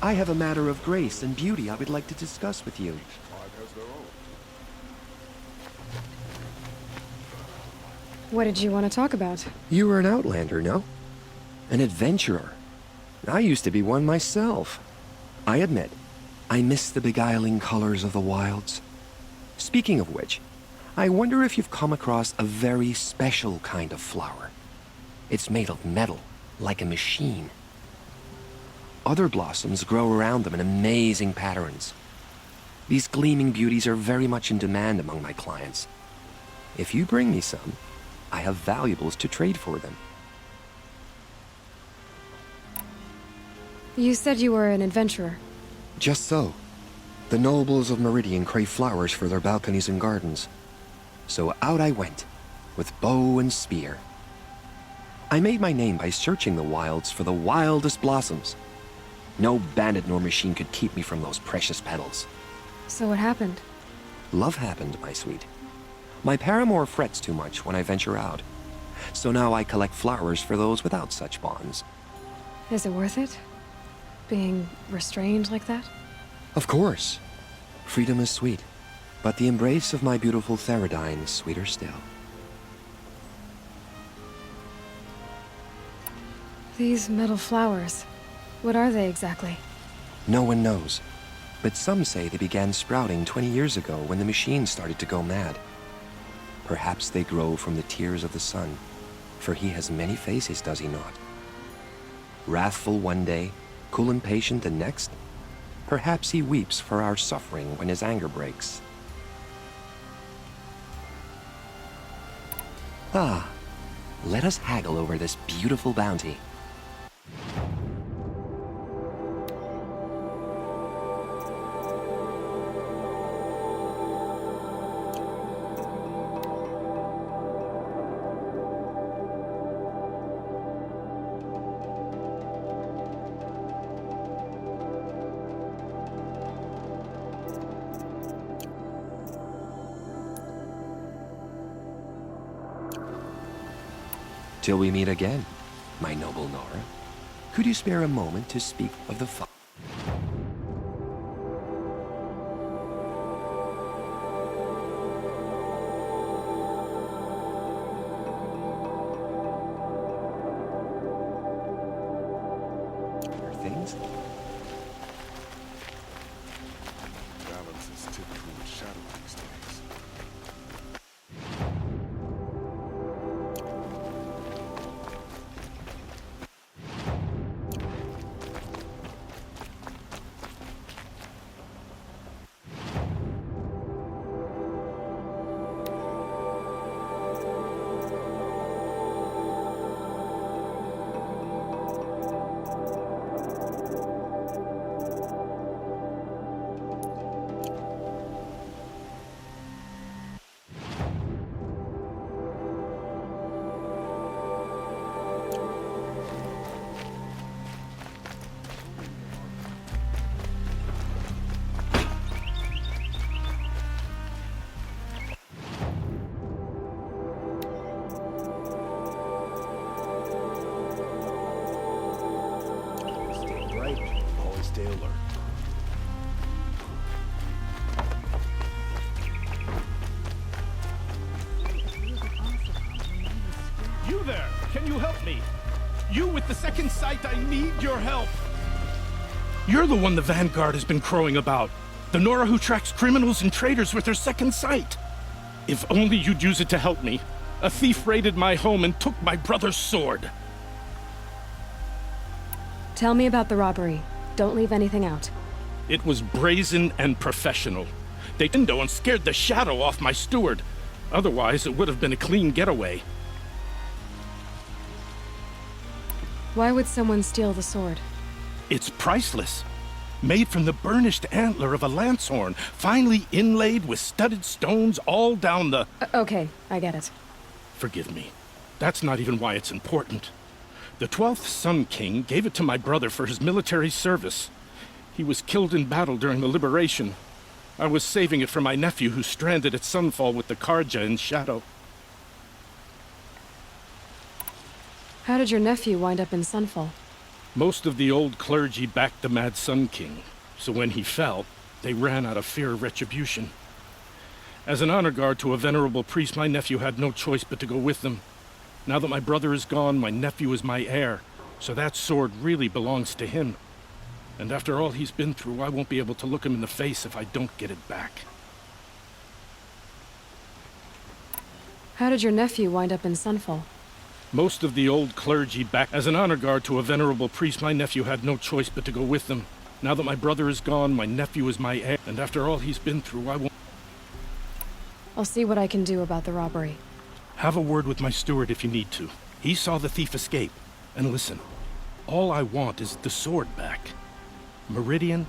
I have a matter of grace and beauty I would like to discuss with you. What did you want to talk about? You were an outlander, no? An adventurer. I used to be one myself. I admit, I miss the beguiling colors of the wilds. Speaking of which, I wonder if you've come across a very special kind of flower. It's made of metal, like a machine. Other blossoms grow around them in amazing patterns. These gleaming beauties are very much in demand among my clients. If you bring me some, I have valuables to trade for them. You said you were an adventurer. Just so. The nobles of Meridian crave flowers for their balconies and gardens. So out I went, with bow and spear. I made my name by searching the wilds for the wildest blossoms. No bandit nor machine could keep me from those precious petals. So what happened? Love happened, my sweet. My paramour frets too much when I venture out. So now I collect flowers for those without such bonds. Is it worth it? Being restrained like that? Of course. Freedom is sweet, but the embrace of my beautiful Theradine is sweeter still. These metal flowers, what are they exactly? No one knows, but some say they began sprouting 20 years ago when the machine started to go mad. Perhaps they grow from the tears of the sun, for he has many faces, does he not? Wrathful one day, cool and patient the next. Perhaps he weeps for our suffering when his anger breaks. Ah, let us haggle over this beautiful bounty. Till we meet again, my noble Nora. Could you spare a moment to speak of the things? Balance is tipped towards shadow these days. Always stay alert. You there! Can you help me? You with the second sight, I need your help! You're the one the Vanguard has been crowing about. The Nora who tracks criminals and traitors with her second sight. If only you'd use it to help me. A thief raided my home and took my brother's sword. Tell me about the robbery. Don't leave anything out. It was brazen and professional. They window and scared the shadow off my steward. Otherwise, it would have been a clean getaway. Why would someone steal the sword? It's priceless. Made from the burnished antler of a lancehorn, finely inlaid with studded stones all down the... Okay, I get it. Forgive me. That's not even why it's important. The 12th Sun King gave it to my brother for his military service. He was killed in battle during the Liberation. I was saving it for my nephew who's stranded at Sunfall with the Karja in Shadow. How did your nephew wind up in Sunfall? Most of the old clergy backed the Mad Sun King, so when he fell, they ran out of fear of retribution. As an honor guard to a venerable priest, my nephew had no choice but to go with them. Now that my brother is gone, my nephew is my heir, so that sword really belongs to him. And after all he's been through, I won't be able to look him in the face if I don't get it back. How did your nephew wind up in Sunfall? Most of the old clergy backed. As an honor guard to a venerable priest, my nephew had no choice but to go with them. Now that my brother is gone, my nephew is my heir, and after all he's been through, I won't... I'll see what I can do about the robbery. Have a word with my steward if you need to. He saw the thief escape. And listen, all I want is the sword back. Meridian,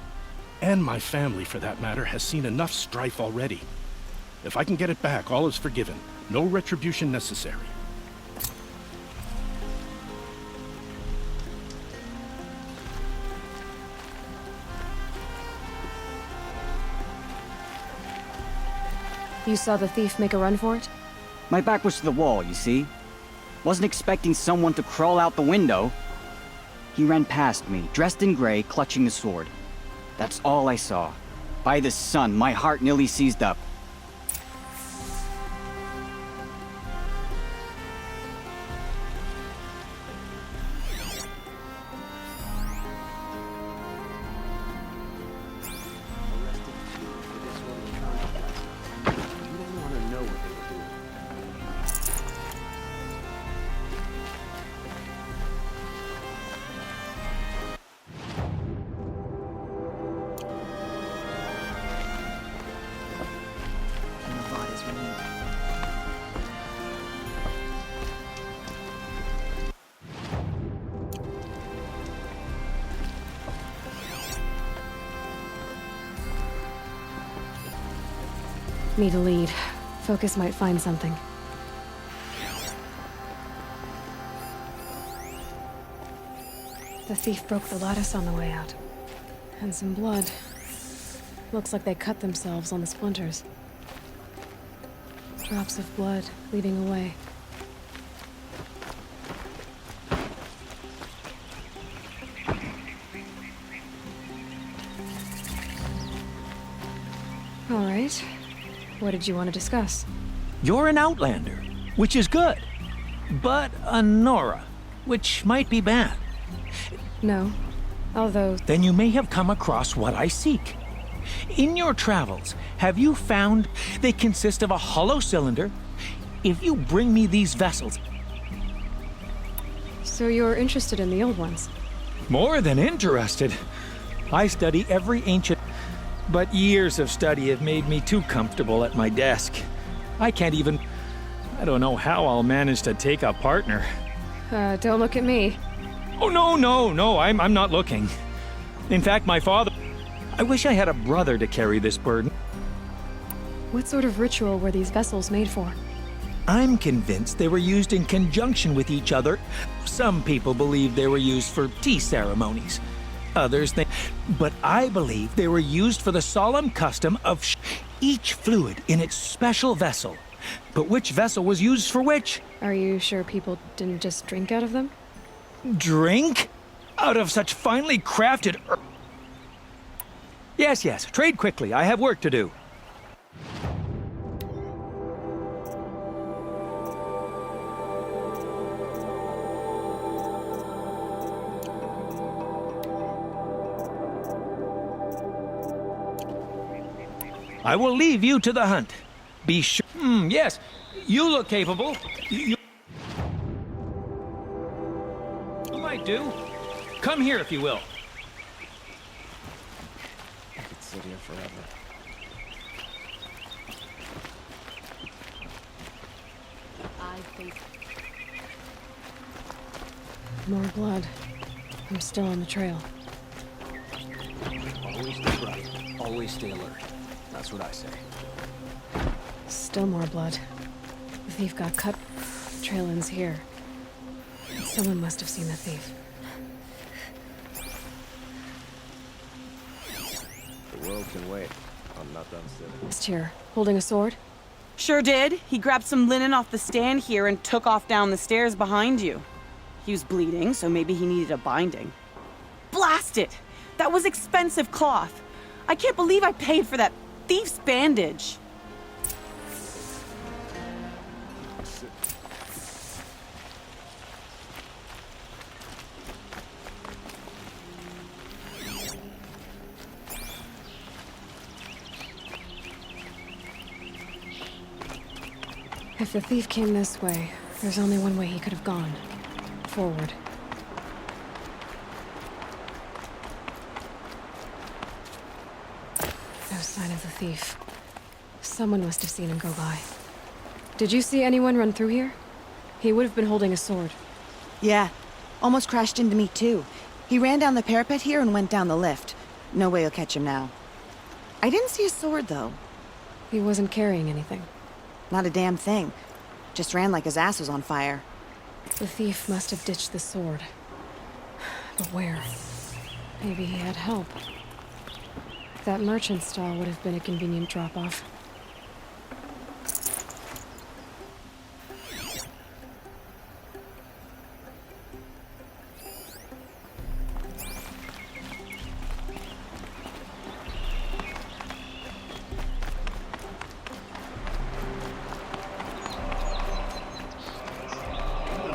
and my family for that matter, has seen enough strife already. If I can get it back, all is forgiven. No retribution necessary. You saw the thief make a run for it? My back was to the wall, you see? Wasn't expecting someone to crawl out the window. He ran past me, dressed in gray, clutching the sword. That's all I saw. By the sun, my heart nearly seized up. Need a lead. Focus might find something. The thief broke the lattice on the way out. And some blood. Looks like they cut themselves on the splinters. Drops of blood leading away. All right. What did you want to discuss? You're an outlander, which is good. But a Nora, which might be bad. No. Although, Then you may have come across what I seek. In your travels, have you found they consist of a hollow cylinder? If you bring me these vessels... so you're interested in the old ones? More than interested. I study every ancient... But years of study have made me too comfortable at my desk. I can't even... I don't know how I'll manage to take a partner. Don't look at me. Oh, no, I'm not looking. In fact, my father... I wish I had a brother to carry this burden. What sort of ritual were these vessels made for? I'm convinced they were used in conjunction with each other. Some people believe they were used for tea ceremonies. Others think... But I believe they were used for the solemn custom of each fluid in its special vessel. But which vessel was used for which? Are you sure people didn't just drink out of them? Drink? Out of such finely crafted... Yes, trade quickly. I have work to do. I will leave you to the hunt. Be sure... yes. You look capable. You might do. Come here if you will. I could sit here forever. More blood. I'm still on the trail. Always stay bright. Always stay alert. That's what I say. Still more blood. The thief got cut. Trail ends here. Someone must have seen the thief. The world can wait. I'm not done sitting. Just here, holding a sword. Sure did. He grabbed some linen off the stand here and took off down the stairs behind you. He was bleeding, so maybe he needed a binding. missed it. That was expensive cloth. I can't believe I paid for that thief's bandage. If the thief came this way, there's only one way he could have gone. Forward. No sign of the thief. Someone must have seen him go by. Did you see anyone run through here? He would have been holding a sword. Yeah. Almost crashed into me, too. He ran down the parapet here and went down the lift. No way you'll catch him now. I didn't see a sword, though. He wasn't carrying anything. Not a damn thing. Just ran like his ass was on fire. The thief must have ditched the sword. But where? Maybe he had help. That merchant stall would have been a convenient drop-off.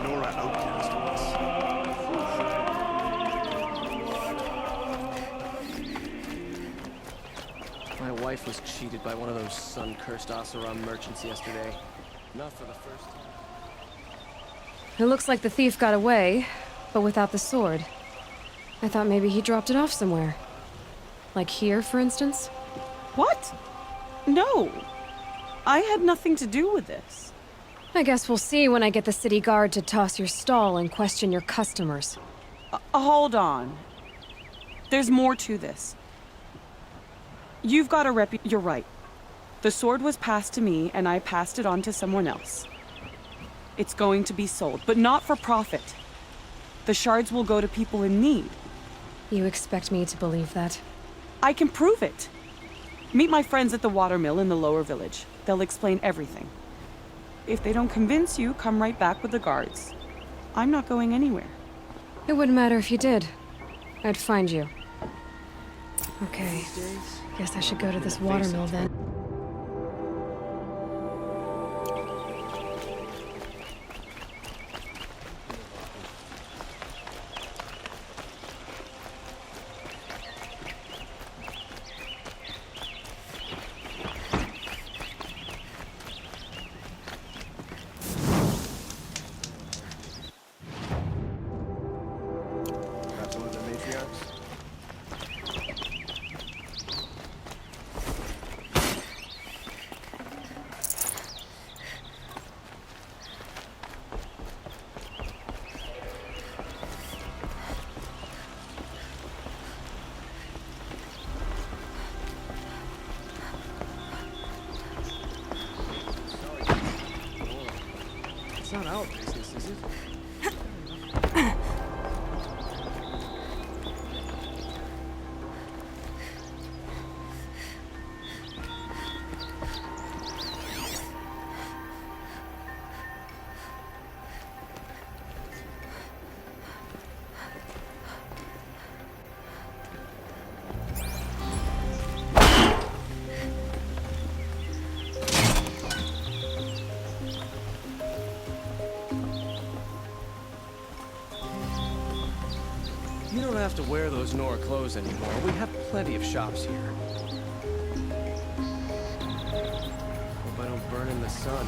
Nora outcast us. My wife was cheated by one of those sun-cursed Oseram merchants yesterday. Not for the first time. It looks like the thief got away, but without the sword. I thought maybe he dropped it off somewhere. Like here, for instance? What? No. I had nothing to do with this. I guess we'll see when I get the city guard to toss your stall and question your customers. Hold on. There's more to this. You've got a You're right. The sword was passed to me, and I passed it on to someone else. It's going to be sold, but not for profit. The shards will go to people in need. You expect me to believe that? I can prove it. Meet my friends at the watermill in the lower village. They'll explain everything. If they don't convince you, come right back with the guards. I'm not going anywhere. It wouldn't matter if you did. I'd find you. Okay. Guess I should go to this watermill then. That's one of the matriarchs. It's not our business, is it? You don't have to wear those Nora clothes anymore. We have plenty of shops here. Hope I don't burn in the sun.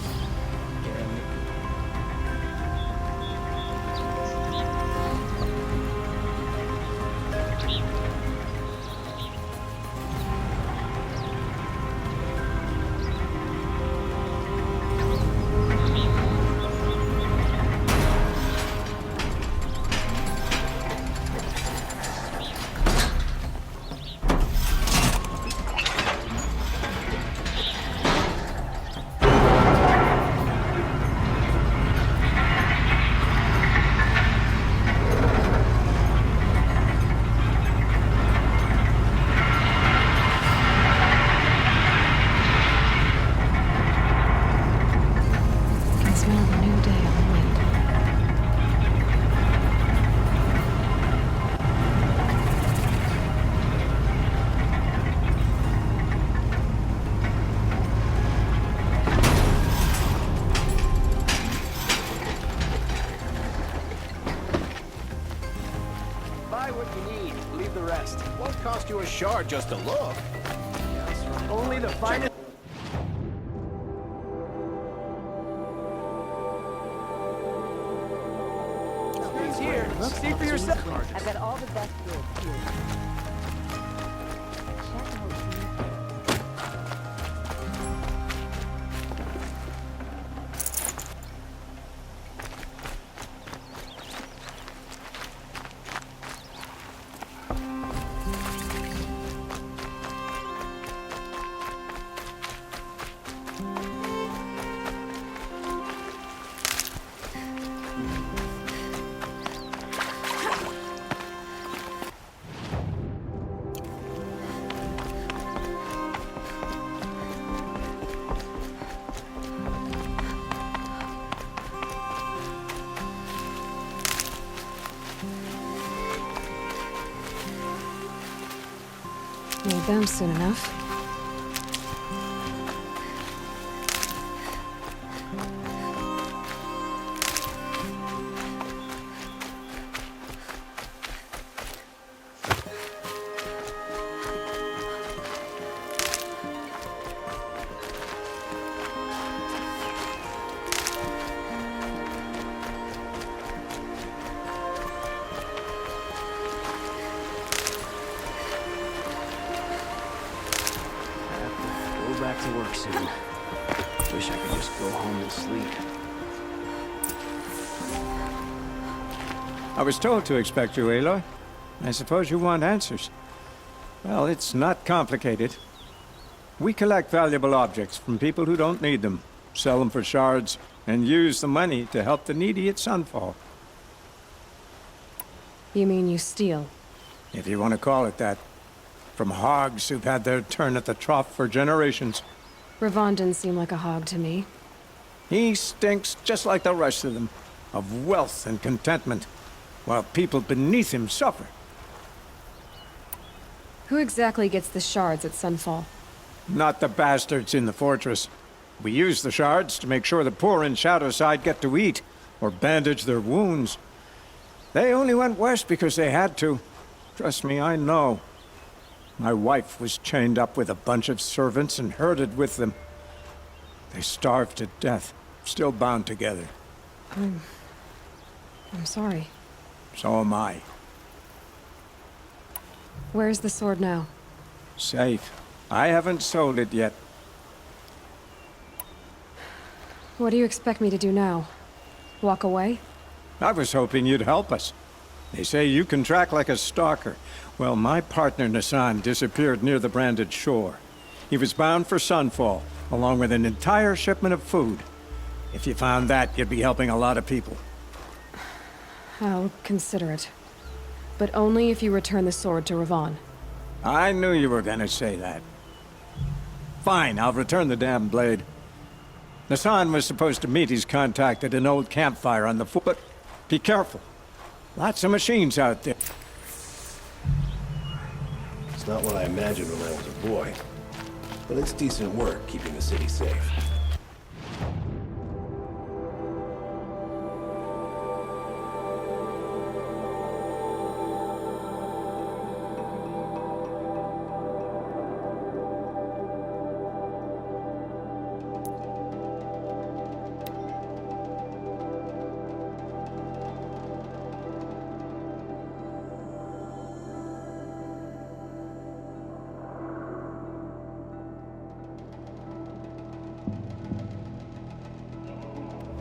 Buy what you need, leave the rest. Won't cost you a shard just to look. Only the finest. He's here. See for yourself. I've got all the best goods here. Need them soon enough. Go back to work soon. Wish I could just go home and sleep. I was told to expect you, Aloy. I suppose you want answers. Well, it's not complicated. We collect valuable objects from people who don't need them, sell them for shards, and use the money to help the needy at Sunfall. You mean you steal? If you want to call it that. From hogs who've had their turn at the trough for generations. Ravon didn't seem like a hog to me. He stinks just like the rest of them, of wealth and contentment, while people beneath him suffer. Who exactly gets the shards at Sunfall? Not the bastards in the fortress. We use the shards to make sure the poor in Shadowside get to eat, or bandage their wounds. They only went west because they had to. Trust me, I know. My wife was chained up with a bunch of servants and herded with them. They starved to death, still bound together. I'm sorry. So am I. Where's the sword now? Safe. I haven't sold it yet. What do you expect me to do now? Walk away? I was hoping you'd help us. They say you can track like a stalker. Well, my partner Nassan disappeared near the branded shore. He was bound for Sunfall, along with an entire shipment of food. If you found that, you'd be helping a lot of people. I'll consider it. But only if you return the sword to Ravon. I knew you were gonna say that. Fine, I'll return the damn blade. Nassan was supposed to meet his contact at an old campfire on the foot, but be careful. Lots of machines out there. It's not what I imagined when I was a boy, but it's decent work keeping the city safe.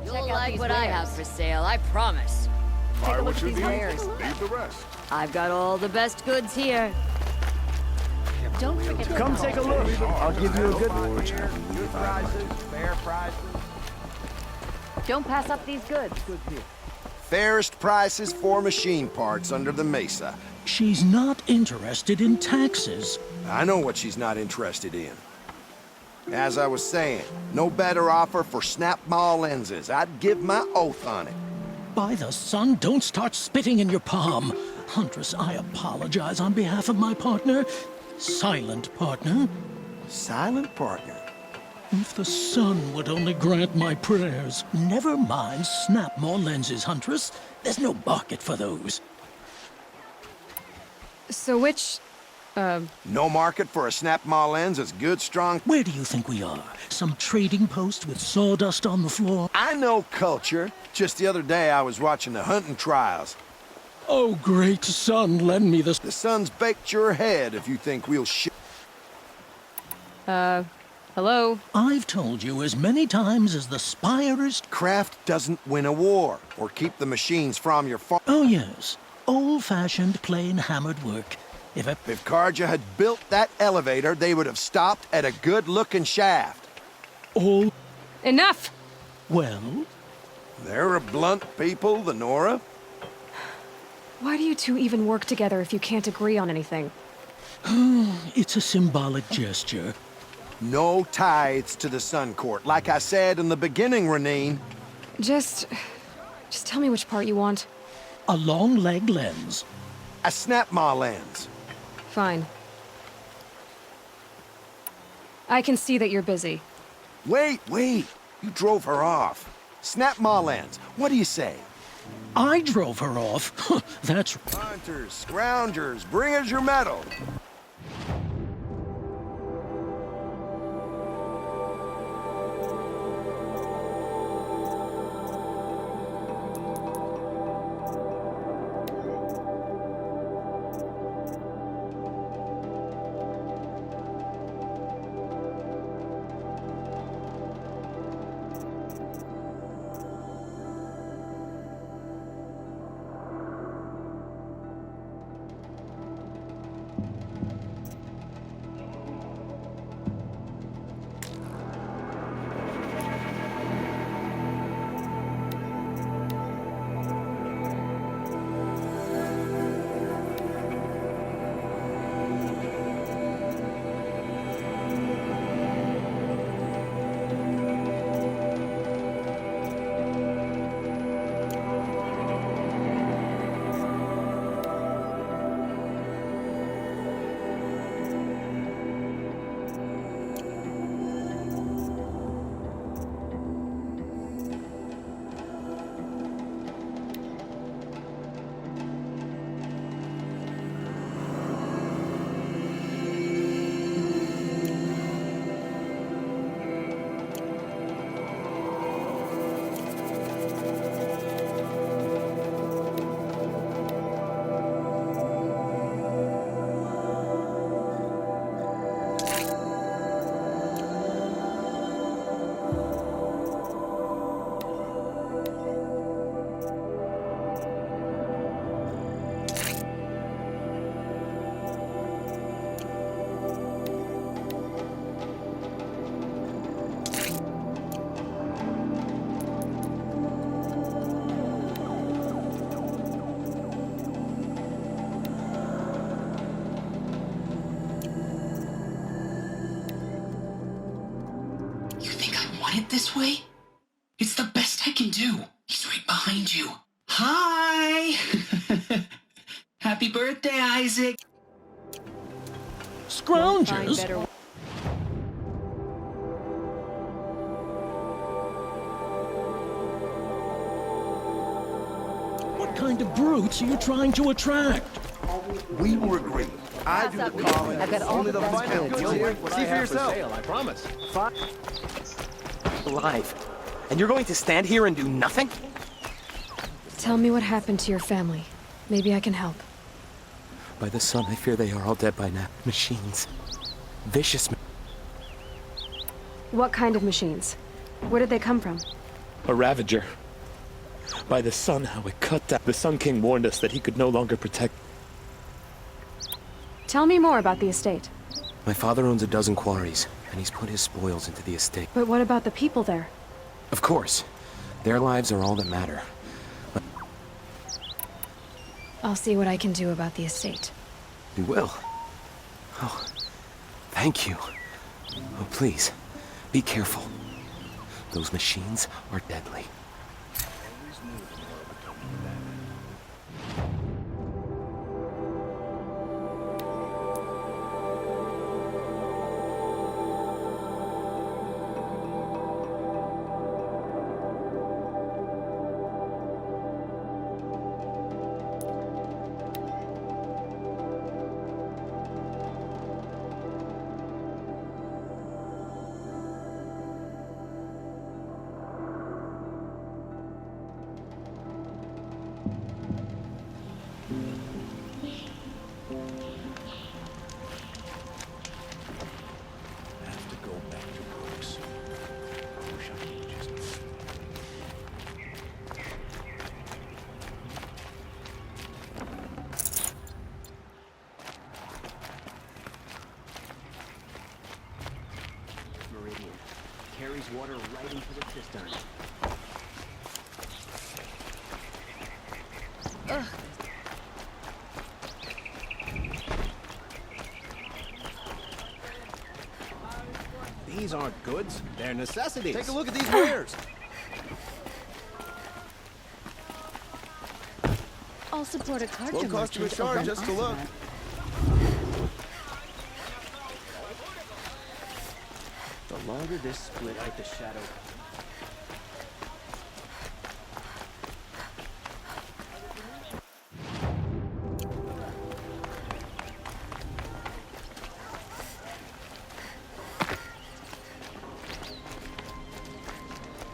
You'll like what I have for sale, I promise. Buy look what at you these need, wares. leave the rest. I've got all the best goods here. Don't forget to Come take a look. I'll give you a good Good prices, fair prices. Don't pass up these goods. fairest prices for machine parts under the Mesa. She's not interested in taxes. I know what she's not interested in. As I was saying, no better offer for snap-maw lenses. I'd give my oath on it. By the sun, don't start spitting in your palm. Huntress, I apologize on behalf of my partner. Silent partner. Silent partner. If the sun would only grant my prayers. Never mind snap more lenses, Huntress. There's no market for those. So which... No market for a snap maw lens is good, strong... Where do you think we are? Some trading post with sawdust on the floor? I know culture. Just the other day I was watching the hunting trials. Oh, great sun, lend me this. The sun's baked your head if you think we'll hello? I've told you as many times as the spire is... Craft doesn't win a war, or keep the machines from your farm. Oh, yes. Old-fashioned, plain hammered work. If Carja had built that elevator, they would have stopped at a good-looking shaft. Oh... Enough! Well? They're a blunt people, the Nora. Why do you two even work together if you can't agree on anything? It's a symbolic gesture. No tithes to the Sun Court. Like I said in the beginning, Renine. Just tell me which part you want. A long leg lens. A snap maw lens. Fine. I can see that you're busy. Wait. You drove her off. Snap maw lens. What do you say? I drove her off. That's... Hunters, scroungers, bring us your medal. it this way? It's the best I can do. He's right behind you. Hi! Happy birthday, Isaac! Scroungers? What kind of brutes are you trying to attract? We will agree. I do the calling. I've got only the finest goods here. See for yourself. I promise. Alive. And you're going to stand here and do nothing? Tell me what happened to your family. Maybe I can help. By the sun, I fear they are all dead by now. Machines. Vicious What kind of machines? Where did they come from? A Ravager. By the sun, how it cut down. The Sun King warned us that he could no longer protect. Tell me more about the estate. My father owns a dozen quarries, and he's put his spoils into the estate. But what about the people there? Of course. Their lives are all that matter. I'll see what I can do about the estate. You will? Oh, thank you. Oh, please, be careful. Those machines are deadly. brings water right into the cistern. Ugh. These aren't goods, they're necessities. Take a look at these wares. I'll support a Carja Won't cost you a merchant over shard an just to look. Oseram. The longer this split like the shadow.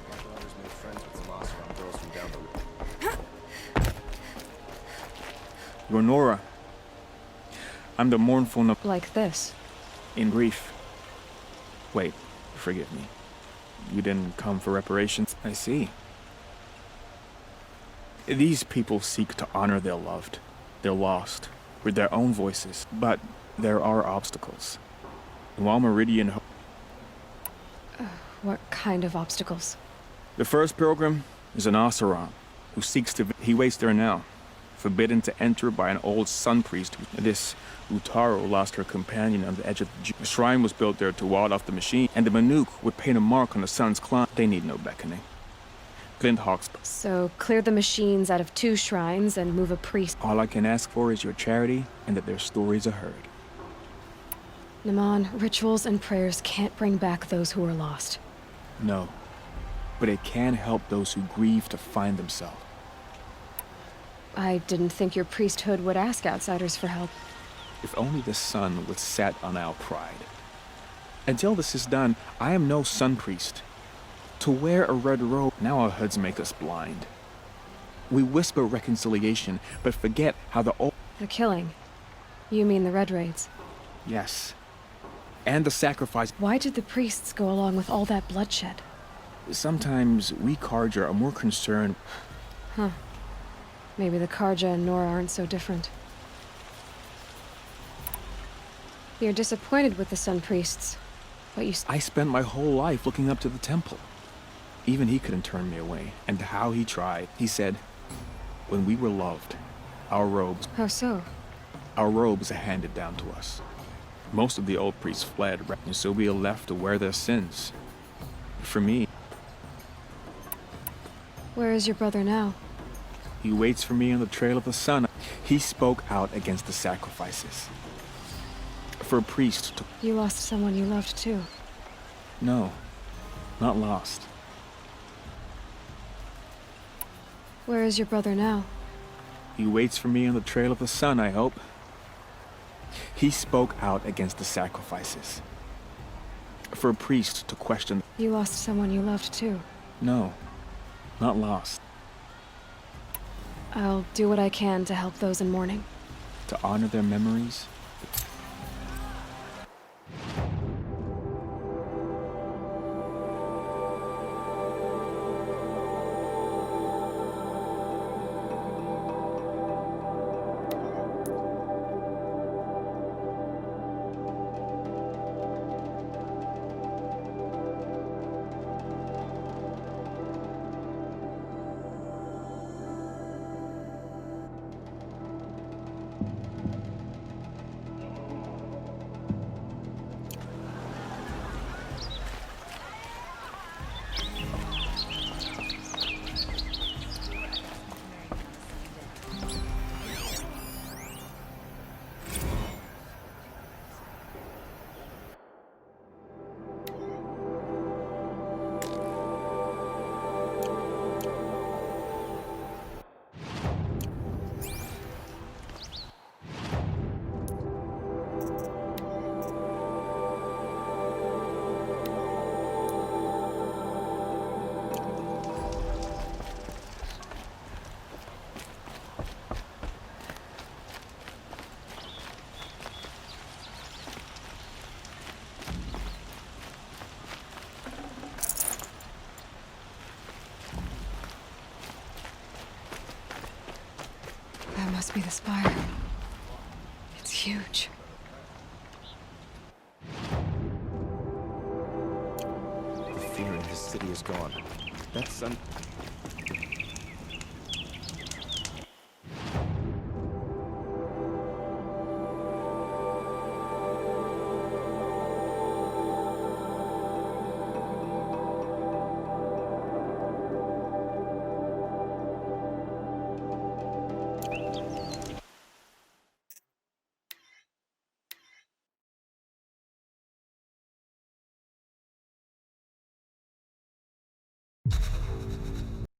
My daughter's made friends with some Oseram girls from down the road. You're Nora. I'm the mournful Like this. in grief. Wait, forgive me. You didn't come for reparations? I see. These people seek to honor their loved, their lost, with their own voices. But there are obstacles. And while Meridian... What kind of obstacles? The first pilgrim is an Oseram, who seeks to... He waits there now, forbidden to enter by an old sun priest. This Utaru lost her companion on the edge of the... The shrine was built there to ward off the machine, and the Manuk would paint a mark on the sun's climb. They need no beckoning. Glinthawk's... So clear the machines out of 2 shrines and move a priest. All I can ask for is your charity, and that their stories are heard. Naman, rituals and prayers can't bring back those who are lost. No. But it can help those who grieve to find themselves. I didn't think your priesthood would ask outsiders for help. If only the sun would set on our pride. Until this is done, I am no sun priest. To wear a red robe, now our hoods make us blind. We whisper reconciliation, but forget how the old... The killing. You mean the Red Raids? Yes. And the sacrifice. Why did the priests go along with all that bloodshed? Sometimes we Carja are more concerned... Huh. Maybe the Carja and Nora aren't so different. You're disappointed with the Sun Priests, but you... I spent my whole life looking up to the temple. Even he couldn't turn me away, and how he tried. He said, when we were loved, our robes... How so? Our robes are handed down to us. Most of the old priests fled, and so we are left to wear their sins. For me... Where is your brother now? He waits for me on the trail of the sun. He spoke out against the sacrifices. For a priest to... You lost someone you loved too. No, not lost. Where is your brother now? He waits for me on the trail of the sun, I hope. He spoke out against the sacrifices. For a priest to question... You lost someone you loved too. No, not lost. I'll do what I can to help those in mourning. To honor their memories. That must be the spire. It's huge. The fear in city is gone. That sun...